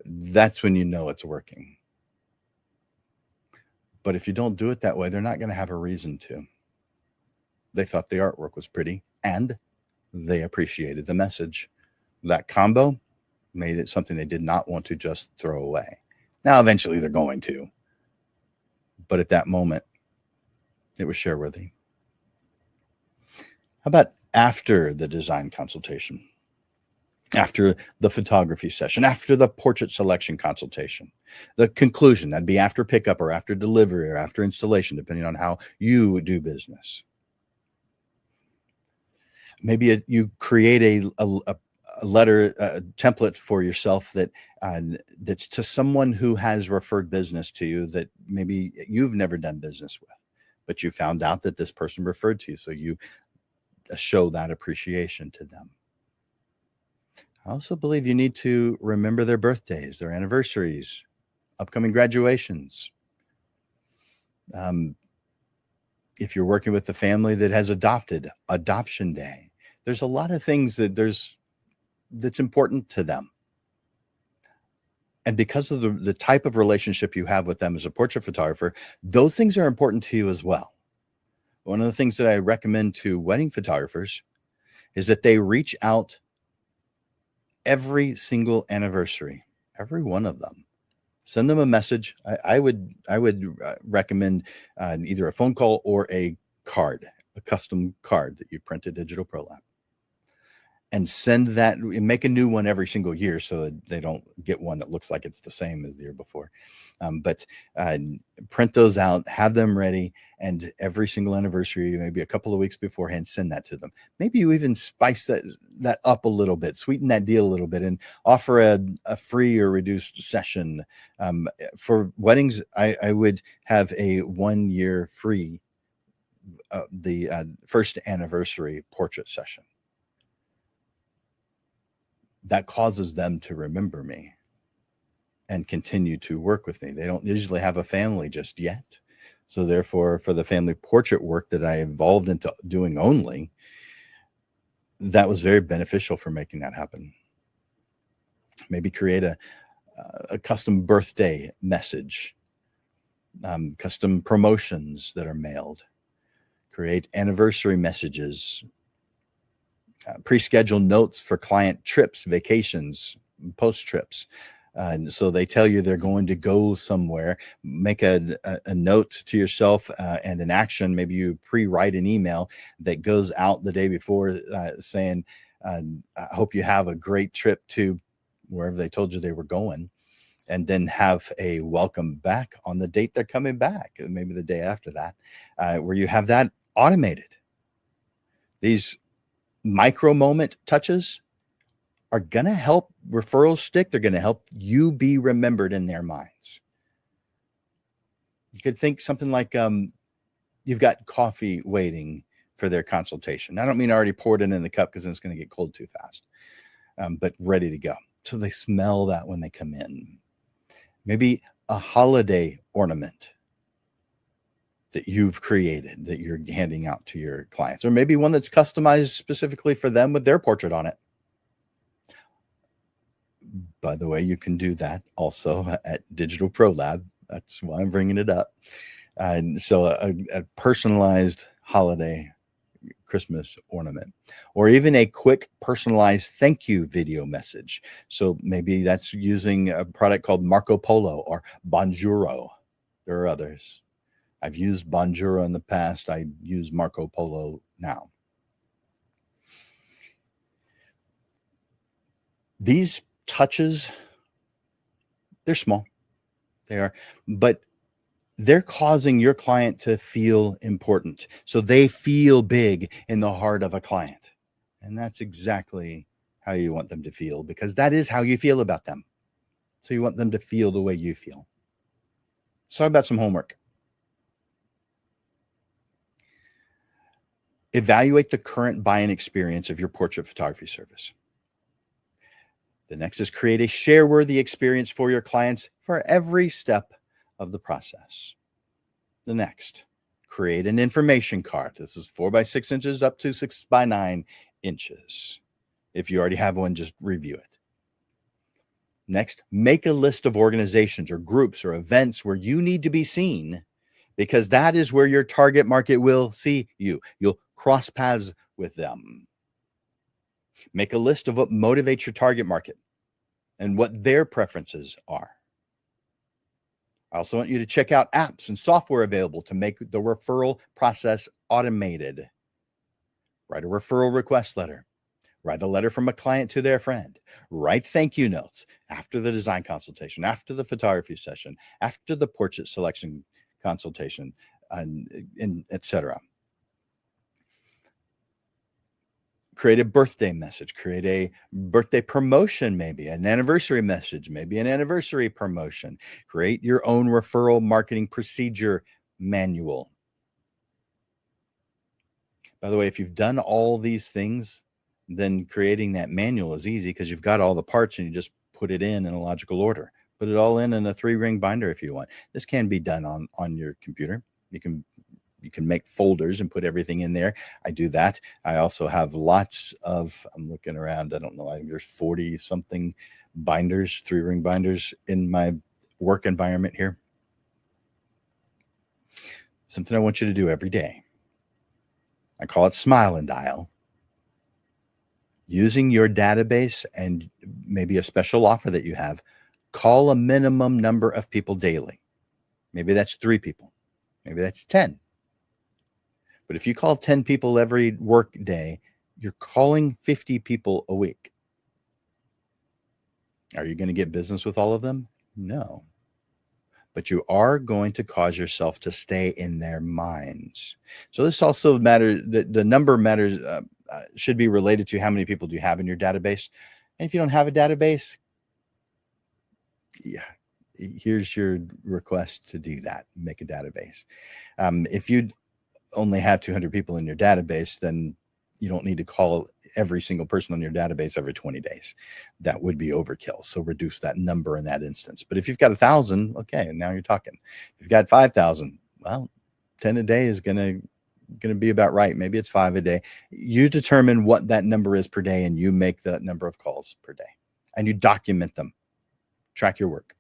That's when you know it's working. But if you don't do it that way, they're not going to have a reason to. They thought the artwork was pretty and they appreciated the message. That combo made it something they did not want to just throw away. Now, eventually they're going to. But at that moment, it was share-worthy. How about after the design consultation? After the photography session, after the portrait selection consultation, the conclusion, that'd be after pickup or after delivery or after installation, depending on how you do business. Maybe you create a letter, a template for yourself that's to someone who has referred business to you that maybe you've never done business with, but you found out that this person referred to you. So you show that appreciation to them. I also believe you need to remember their birthdays, their anniversaries, upcoming graduations. If you're working with a family that has adopted, adoption day. There's a lot of things that's important to them. And because of the type of relationship you have with them as a portrait photographer, those things are important to you as well. One of the things that I recommend to wedding photographers is that they reach out every single anniversary, every one of them. Send them a message. I would recommend either a phone call or a card, a custom card that you print at Digital Pro Lab. And send that, and make a new one every single year so that they don't get one that looks like it's the same as the year before. But print those out, have them ready, and every single anniversary, maybe a couple of weeks beforehand, send that to them. Maybe you even spice that up a little bit, sweeten that deal a little bit, and offer a free or reduced session. For weddings, I would have a 1 year free, the first anniversary portrait session. That causes them to remember me and continue to work with me. They don't usually have a family just yet. So therefore, for the family portrait work that I evolved into doing only, that was very beneficial for making that happen. Maybe create a custom birthday message, custom promotions that are mailed, create anniversary messages, pre-schedule notes for client trips, vacations, post trips. So they tell you they're going to go somewhere. Make a note to yourself and an action. Maybe you pre-write an email that goes out the day before saying, I hope you have a great trip to wherever they told you they were going. And then have a welcome back on the date they're coming back, maybe the day after that, where you have that automated. These micro moment touches are going to help referrals stick. They're going to help you be remembered in their minds. You could think something like you've got coffee waiting for their consultation. I don't mean already poured it in the cup because then it's going to get cold too fast, but ready to go. So they smell that when they come in. Maybe a holiday ornament that you've created that you're handing out to your clients, or maybe one that's customized specifically for them with their portrait on it. By the way, you can do that also at Digital Pro Lab. That's why I'm bringing it up. And so a personalized holiday Christmas ornament, or even a quick personalized thank you video message. So maybe that's using a product called Marco Polo or Bonjoro. There are others. I've used Bonjoro in the past. I use Marco Polo now. These touches, they're small. They are, but they're causing your client to feel important. So they feel big in the heart of a client. And that's exactly how you want them to feel, because that is how you feel about them. So you want them to feel the way you feel. Let's talk about some homework. Evaluate the current buying experience of your portrait photography service. The next is create a share-worthy experience for your clients for every step of the process. The next, create an information card. This is 4 by 6 inches up to 6 by 9 inches. If you already have one, just review it. Next, make a list of organizations or groups or events where you need to be seen, because that is where your target market will see you. You'll cross paths with them. Make a list of what motivates your target market and what their preferences are. I also want you to check out apps and software available to make the referral process automated. Write a referral request letter. Write a letter from a client to their friend. Write thank you notes after the design consultation, after the photography session, after the portrait selection consultation, and etc. Create a birthday message, create a birthday promotion, maybe an anniversary message, maybe an anniversary promotion. Create your own referral marketing procedure manual. By the way, if you've done all these things, then creating that manual is easy because you've got all the parts and you just put it in a logical order. Put it all in a 3-ring binder if you want. This can be done on your computer. You can make folders and put everything in there. I do that. I also have lots of, I'm looking around, I don't know, I think there's 40 something binders, 3-ring binders in my work environment here. Something I want you to do every day. I call it Smile and Dial. Using your database and maybe a special offer that you have, call a minimum number of people daily. Maybe that's 3 people. Maybe that's 10. But if you call 10 people every work day, you're calling 50 people a week. Are you going to get business with all of them? No. But you are going to cause yourself to stay in their minds. So this also matters. The number matters, should be related to how many people do you have in your database. And if you don't have a database, yeah, here's your request to do that. Make a database. If you only have 200 people in your database, then you don't need to call every single person on your database every 20 days. That would be overkill. So reduce that number in that instance. But if you've got 1,000, okay, now you're talking. If you've got 5,000, well, 10 a day is going to be about right. Maybe it's 5 a day. You determine what that number is per day, and you make that number of calls per day, and you document them. Track your work.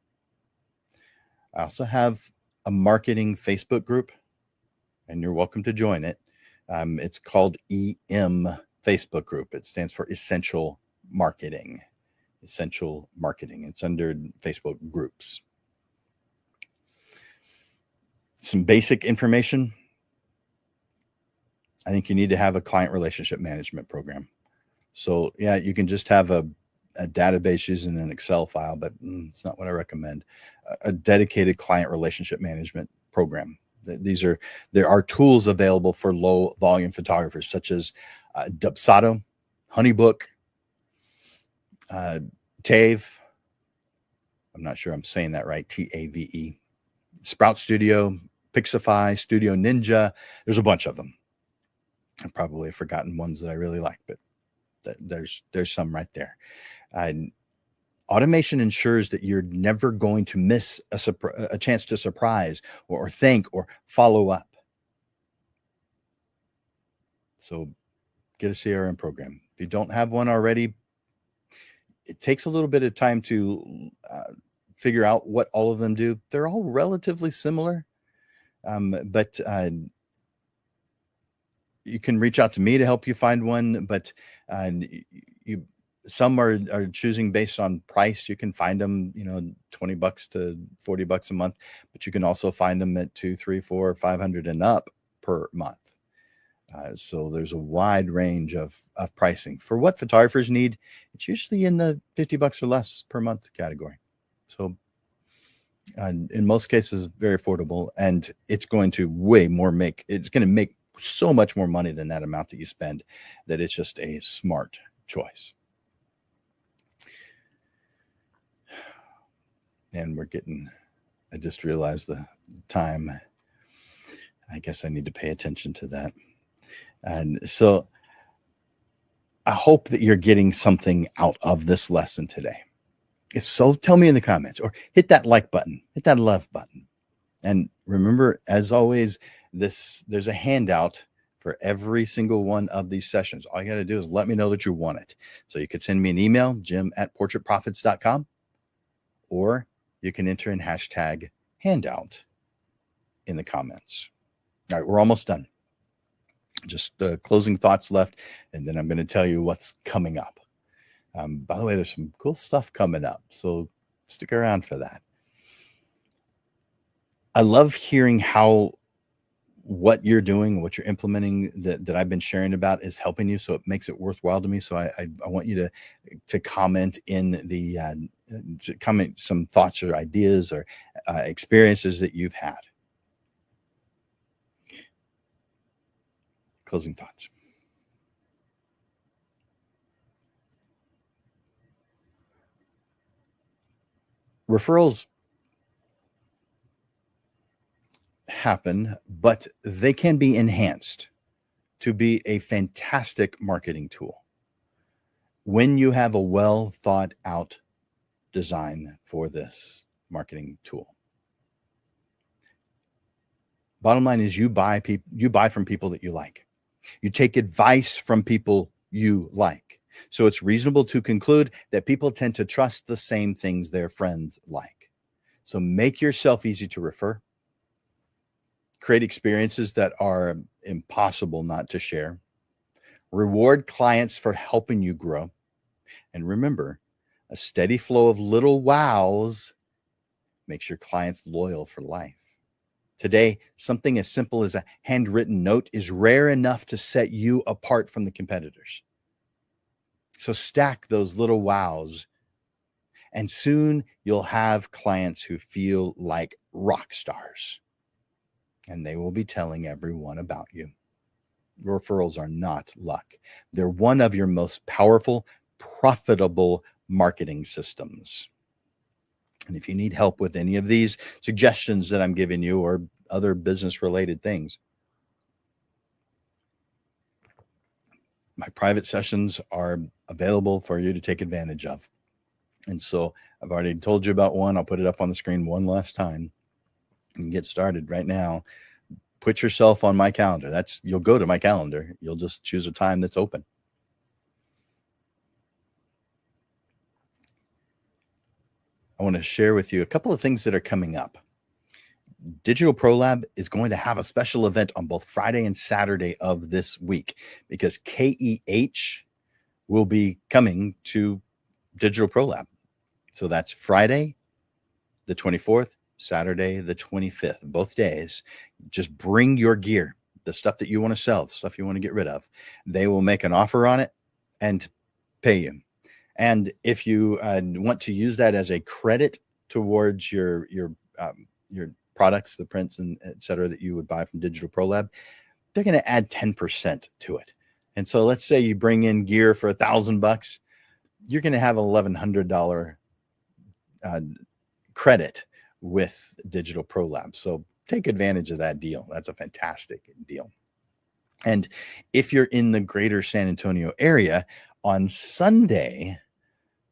I also have a marketing Facebook group, and you're welcome to join it. It's called EM Facebook group. It stands for Essential Marketing. Essential Marketing. It's under Facebook groups. Some basic information. I think you need to have a client relationship management program. So yeah, you can just have a database using an Excel file, but it's not what I recommend. A dedicated client relationship management program. There are tools available for low volume photographers, such as Dubsado, Honeybook, Tave. I'm not sure I'm saying that right. TAVE, Sprout Studio, Pixify, Studio Ninja. There's a bunch of them. I've probably forgotten ones that I really like, but there's some right there. Automation ensures that you're never going to miss a chance to surprise or thank or follow up. So get a CRM program. If you don't have one already, it takes a little bit of time to figure out what all of them do. They're all relatively similar, but you can reach out to me to help you find one. But some are choosing based on price. You can find them, $20 to $40 a month, but you can also find them at $200, $300, $400, $500 and up per month. So there's a wide range of pricing for what photographers need. It's usually in the $50 or less per month category. So in most cases, very affordable, and it's going to make so much more money than that amount that you spend, that it's just a smart choice. And I just realized the time. I guess I need to pay attention to that. And so I hope that you're getting something out of this lesson today. If so, tell me in the comments, or hit that like button, hit that love button. And remember, as always, there's a handout for every single one of these sessions. All you got to do is let me know that you want it. So you could send me an email, jim@portraitprofits.com, or you can enter in hashtag handout in the comments. All right, we're almost done. Just closing thoughts left, and then I'm going to tell you what's coming up. By the way, there's some cool stuff coming up, so stick around for that. I love hearing how what you're doing, what you're implementing that I've been sharing about is helping you. So it makes it worthwhile to me. So I want you to comment in the to comment some thoughts or ideas or experiences that you've had. Closing thoughts. Referrals happen, but they can be enhanced to be a fantastic marketing tool when you have a well thought out design for this marketing tool. Bottom line is you buy from people that you like. You take advice from people you like. So it's reasonable to conclude that people tend to trust the same things their friends like. So make yourself easy to refer. Create experiences that are impossible not to share. Reward clients for helping you grow. And remember, a steady flow of little wows makes your clients loyal for life. Today, something as simple as a handwritten note is rare enough to set you apart from the competitors. So stack those little wows, and soon you'll have clients who feel like rock stars, and they will be telling everyone about you. Referrals are not luck. They're one of your most powerful, profitable marketing systems. And if you need help with any of these suggestions that I'm giving you or other business related things, my private sessions are available for you to take advantage of. And so I've already told you about one. I'll put it up on the screen one last time and get started right now. Put yourself on my calendar. You'll go to my calendar. You'll just choose a time that's open. I want to share with you a couple of things that are coming up. Digital Pro Lab is going to have a special event on both Friday and Saturday of this week because KEH will be coming to Digital Pro Lab. So that's Friday, the 24th, Saturday, the 25th, both days. Just bring your gear, the stuff that you want to sell, the stuff you want to get rid of. They will make an offer on it and pay you. And if you want to use that as a credit towards your products, the prints and et cetera that you would buy from Digital Pro Lab, they're going to add 10% to it. And so let's say you bring in gear for $1,000, you're going to have $1,100 credit with Digital Pro Lab. So take advantage of that deal. That's a fantastic deal. And if you're in the greater San Antonio area on Sunday,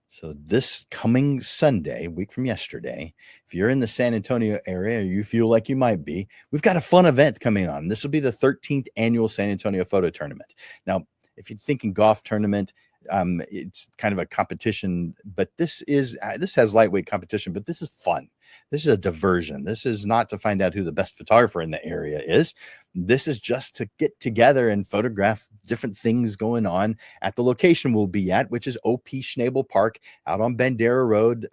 so this coming Sunday, a week from yesterday, if you're in the San Antonio area, or you feel like you might be, we've got a fun event coming on. This will be the 13th annual San Antonio Photo Tournament. Now, if you're thinking golf tournament, it's kind of a competition, but this has lightweight competition, but this is fun. This is a diversion. This is not to find out who the best photographer in the area is. This is just to get together and photograph different things going on at the location we'll be at, which is O.P. Schnabel Park out on Bandera Road,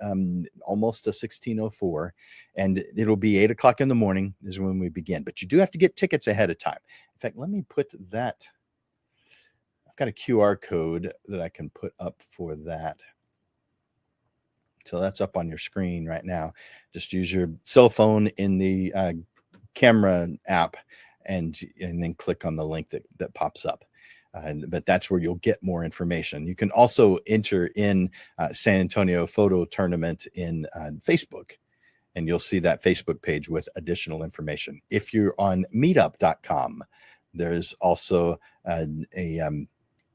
almost a 1604. And it'll be 8 o'clock in the morning is when we begin. But you do have to get tickets ahead of time. In fact, let me put that. I've got a QR code that I can put up for that. So that's up on your screen right now. Just use your cell phone in the camera app and then click on the link that pops up. But that's where you'll get more information. You can also enter in San Antonio Photo Tournament in Facebook, and you'll see that Facebook page with additional information. If you're on meetup.com, there's also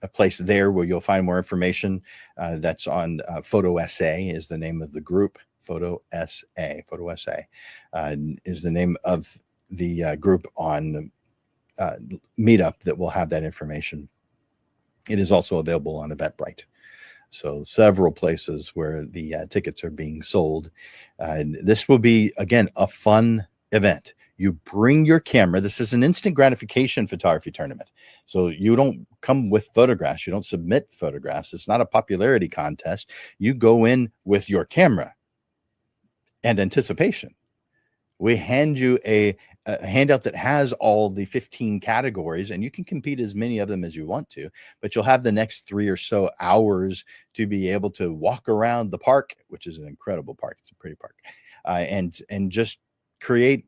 a place there where you'll find more information. That's on Photo SA is the name of the group. Photo SA is the name of the group on Meetup that will have that information. It is also available on Eventbrite. So several places where the tickets are being sold. This will be, again, a fun event. You bring your camera. This is an instant gratification photography tournament. So you don't come with photographs. You don't submit photographs. It's not a popularity contest. You go in with your camera and anticipation. We hand you a handout that has all the 15 categories, and you can compete as many of them as you want to, but you'll have the next 3 or so hours to be able to walk around the park, which is an incredible park. It's a pretty park, and just create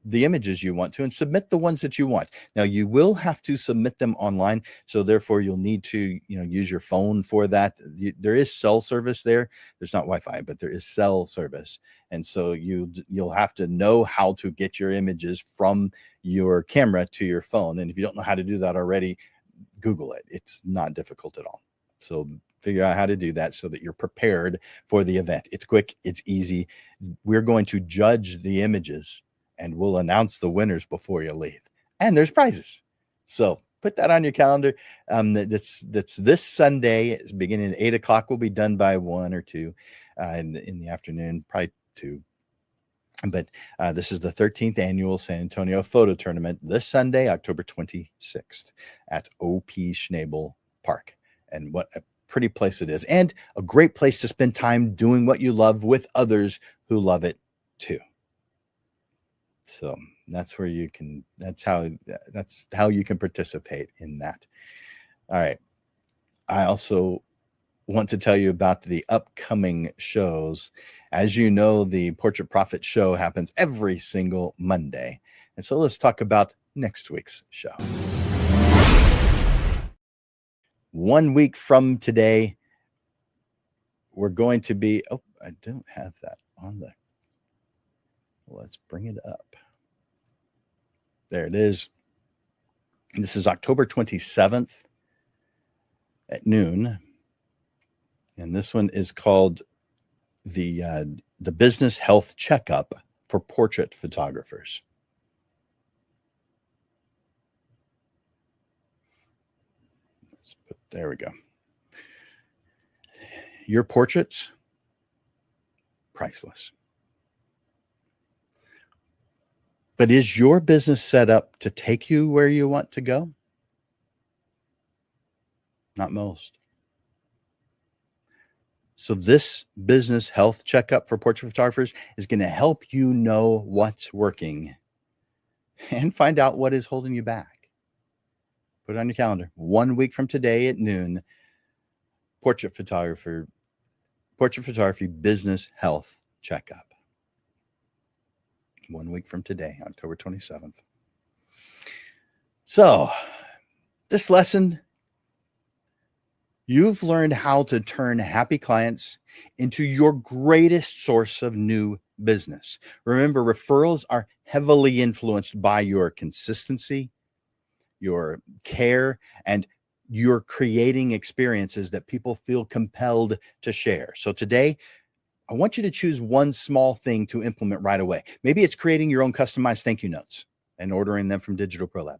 the images you want to and submit the ones that you want. Now you will have to submit them online. So therefore you'll need to, use your phone for that. There is cell service there. There's not Wi-Fi, but there is cell service. And so you'll have to know how to get your images from your camera to your phone. And if you don't know how to do that already, Google it. It's not difficult at all. So figure out how to do that so that you're prepared for the event. It's quick, it's easy. We're going to judge the images and we'll announce the winners before you leave. And there's prizes. So put that on your calendar. That's this Sunday. It's beginning at 8 o'clock. We'll be done by 1 or 2 in the afternoon, probably 2. But this is the 13th annual San Antonio Photo Tournament this Sunday, October 26th at O.P. Schnabel Park. And what a pretty place it is. And a great place to spend time doing what you love with others who love it too. So that's where you can, that's how you can participate in that. All right. I also want to tell you about the upcoming shows. As you know, the Portrait Profit show happens every single Monday. And so let's talk about next week's show. 1 week from today, we're going to be, oh, I don't have that on the, let's bring it up. There it is. This is October 27th at noon. And this one is called the Business Health Checkup for Portrait Photographers. There we go. Your portraits, priceless. But is your business set up to take you where you want to go? Not most. So this business health checkup for portrait photographers is going to help you know what's working and find out what is holding you back. Put it on your calendar. 1 week from today at noon, portrait photography business health checkup. 1 week from today, October 27th. So this lesson, you've learned how to turn happy clients into your greatest source of new business. Remember, referrals are heavily influenced by your consistency, your care, and you're creating experiences that people feel compelled to share. So today, I want you to choose one small thing to implement right away. Maybe it's creating your own customized thank you notes and ordering them from Digital Pro Lab.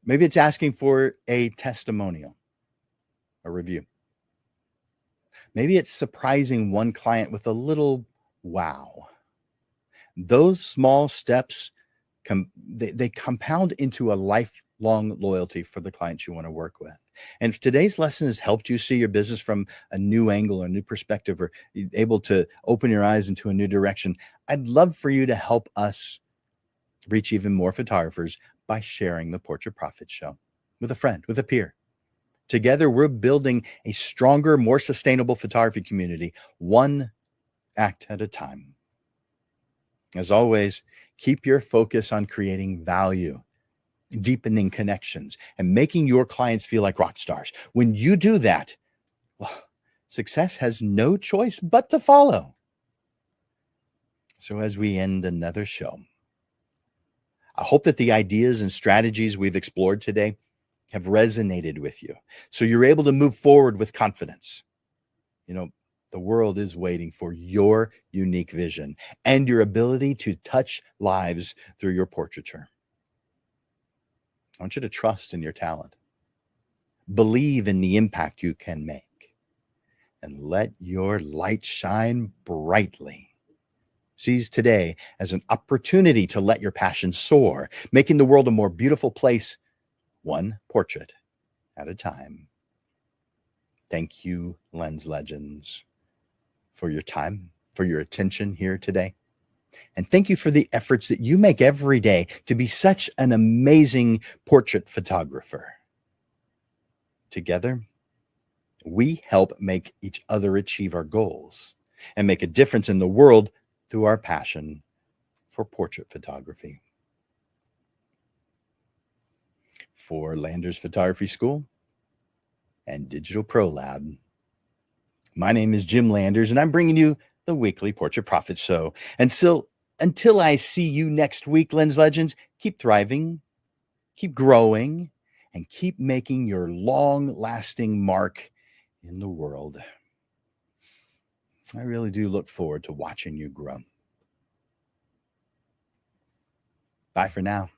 Maybe it's asking for a testimonial, a review. Maybe it's surprising one client with a little wow. Those small steps, they compound into a lifelong loyalty for the clients you want to work with. And if today's lesson has helped you see your business from a new angle or a new perspective, or able to open your eyes into a new direction, I'd love for you to help us reach even more photographers by sharing the Portrait Profit Show with a friend, with a peer. Together, we're building a stronger, more sustainable photography community, one act at a time. As always, keep your focus on creating value, deepening connections, and making your clients feel like rock stars. When you do that, well, success has no choice but to follow. So as we end another show, I hope that the ideas and strategies we've explored today have resonated with you, so you're able to move forward with confidence. You know, the world is waiting for your unique vision and your ability to touch lives through your portraiture. I want you to trust in your talent, believe in the impact you can make, and let your light shine brightly. Seize today as an opportunity to let your passion soar, making the world a more beautiful place, one portrait at a time. Thank you, Lens Legends, for your time, for your attention here today. And thank you for the efforts that you make every day to be such an amazing portrait photographer. Together, we help make each other achieve our goals and make a difference in the world through our passion for portrait photography. For Landers Photography School and Digital Pro Lab, my name is Jim Landers, and I'm bringing you the weekly Portrait Profit Show. And so until I see you next week, Lens Legends, keep thriving, keep growing, and keep making your long-lasting mark in the world. I really do look forward to watching you grow. Bye for now.